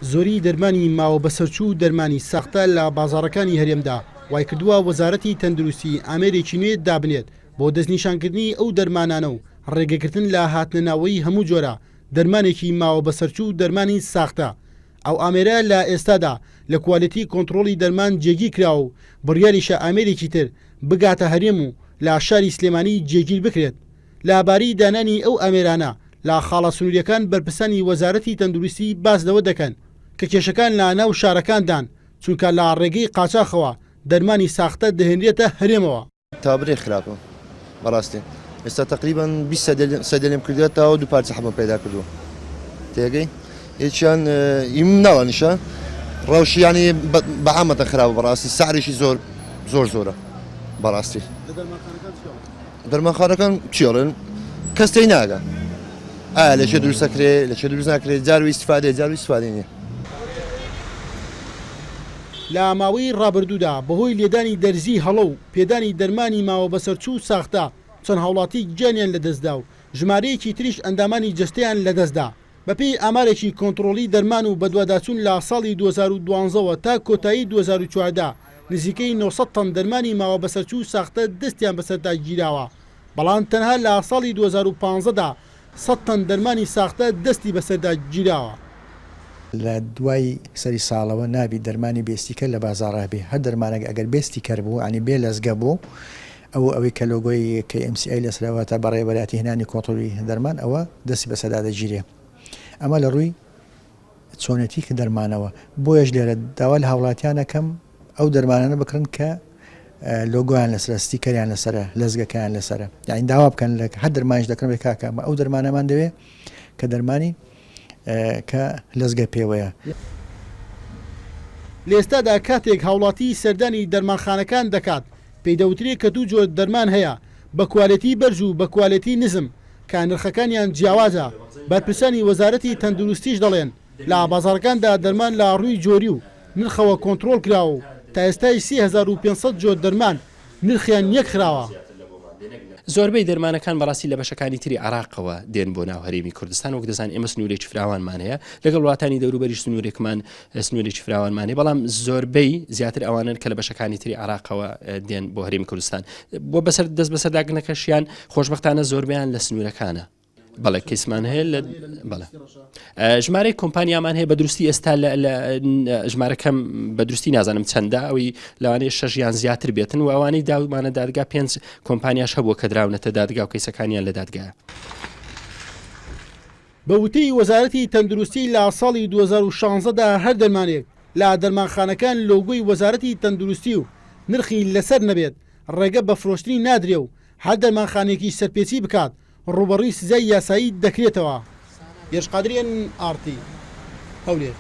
زۆری دەرمانی ماوە بەسەرچوو دەرمانی ساختە لە بازاڕەکانی هەرێمدا وای کردووە وەزارەتی تەندروستی ئامێرێکی نوێ دابنێت بۆ دەستنیشانکردنی ئەو دەرمانانە و ڕێگەگرتن لە هاتنەناوەی هەموو جۆرە دەرمانێکی ماوە بەسەرچوو دەرمانی ساختە. ئەو ئامێرە لە ئێستادا لە کوالیتی کۆنتترۆلی دەرمان جێگی کرا و بڕیاریشە ئامێرێکی تر بگاتە هەرێم و لە شاری سلێمانی جێگیر بکرێت. لاباری دانانی ئەو ئامێرانە لە خاڵە سنووریەکان بەرپرسانی وەزارەتی تەندروستی باس لەوە دەکەن کە کێشەکان لە ناو شارەکاندان چونکە لە ڕێگەی قاچاخەوە دەرمانی ساختە دەهێنرێتە هەرێمەوە. تابرێ خراپە بەڕاستی ئێستا تقریبان 20 سەدەلێم کردێتەوە دوو پارچە حەمە پەیدا کردووە تێگەی هیچیان ئیم ناوانیشە ڕەوشیانی بەعامەتە خراپە بەڕاستی سعریشی زۆرە بەڕاستی دەرمانخانەکان چیڵن کەستەی ناگە ئایا لەچێ دروستەکرێ لەچێ دروست ناکرێت جاروی استفادێ نییە. لە ماوەی ڕابردوودا بەهۆی لێدانی دەرزی هەڵە و پێدانی دەرمانی ماوە بەسەرچوو ساختە چەند هاوڵاتی گیانیان لەدەستدا و ژمارەیەکی تریش ئەندامانی جستیان لەدەستدا. بەپێی ئامارێکی کۆنتترۆلی دەرمان و بەدواداچوون لە ساڵی 2012ەوە تا کۆتایی 2014 نزیکەی 900 تەن دەرمانی ماوە بەسەرچوو ساختە دەستیان بەسەردا گیراوە، بەڵام تەنها لە ساڵی 2015دا 100 تەن دەرمانی ساختە دەستی بەسەردا گیراوە. لە دوای سەری ساڵەوە نابی دەرمانی بێستیکە لە بازاڕا بێ هەر دەرمانێک ئەگەر بێستی کردبوو ئەنی بێ لەزگە بوو ئەوەی کە لۆگۆی KMCA لەسەرەوە تا بەڕێوەبەراتی هێنانی کۆنتترۆلی دەرمان ئەوە دەستی بەسەردا دەگیرێ. ئەمە لە ڕووی چۆنەتی کە دەرمانەوە بۆیەش لێرە داوا لە هاوڵاتیانەکەم ئەو دەرمانانە بکڕن کە لۆگۆیان لەسرە ستیکەریان لەسرە لەزگەکەیان لەسرە یعنی داوا بکەن لە هەر دەرمانش دەکەن بێ کاکە ئەو دەرمانەمان دەوێت کە دەرمانی کە لەزگە پێوەیە. لێستادا کاتێک هاوڵاتی سەردانی دەرمانخانەکان دەکات پێدەوترێت کە دوو جۆر دەرمان هەیە بە کوالەتی بەرز و بە کوالەتی نزم کە نرخەکانیان جیاوازە. بەرپرسانی وەزارەتی تەندروستیش دەڵێن لە بازاڕەکاندا دەرمان لە ڕووی جۆری و نرخەوە کۆنتترۆل کراوە و تا ئێستای 3500 جۆر دەرمان نرخیان یەک خراوە. زۆربەی دەرمانەکان بەڕاستی لە بەشەکانی تری عراقەوە دێن بۆ ناو هەرێمی کوردستان وەک دەزان ئێمە سنوورێکی فراوانمان هەیە لەگەڵ وڵاتانی دەوروبەری سنوورێکی فراوانمان هەیە، بەڵام زۆربەی زیاتر ئەوانن کە لە بەشەکانی تری عراقەوە دێن بۆ هەرێمی کوردستان بۆ بەسەر دەست بەسەرداگرنەکەشیان خۆشبەختانە زۆربیان لە سنوورەکانە. بەڵێ کەسمان هەیە لە بەڵێ ژمارەی کۆمپانیامان هەیە بە دروستی ئێستا لە ژمارەکەم بە دروستی نازانم چەندە ئەوی لەوانەیە 6 یان زیاتر بێتن و ئەوانەی داومانە دادگا 5 کۆمپانیاش هەبووە کە دراونەتە دادگا و کەیسەکانیان لە دادگایە. بە وتەی وەزارەتی تەندروستی لە ساڵی 2016دا هەر دەرمانێک لە دەرمانخانەکان لۆگۆی وەزارەتی تەندروستی و نرخی لەسەر نەبێت ڕێگە بە فرۆشتنی نادرێ و هەر دەرمانخانێکی سەرپێچی بکات ڕوبەڕووی سزای یاسایی دەکرێتەوە. گێشقادرێن ئارتی هەولێر.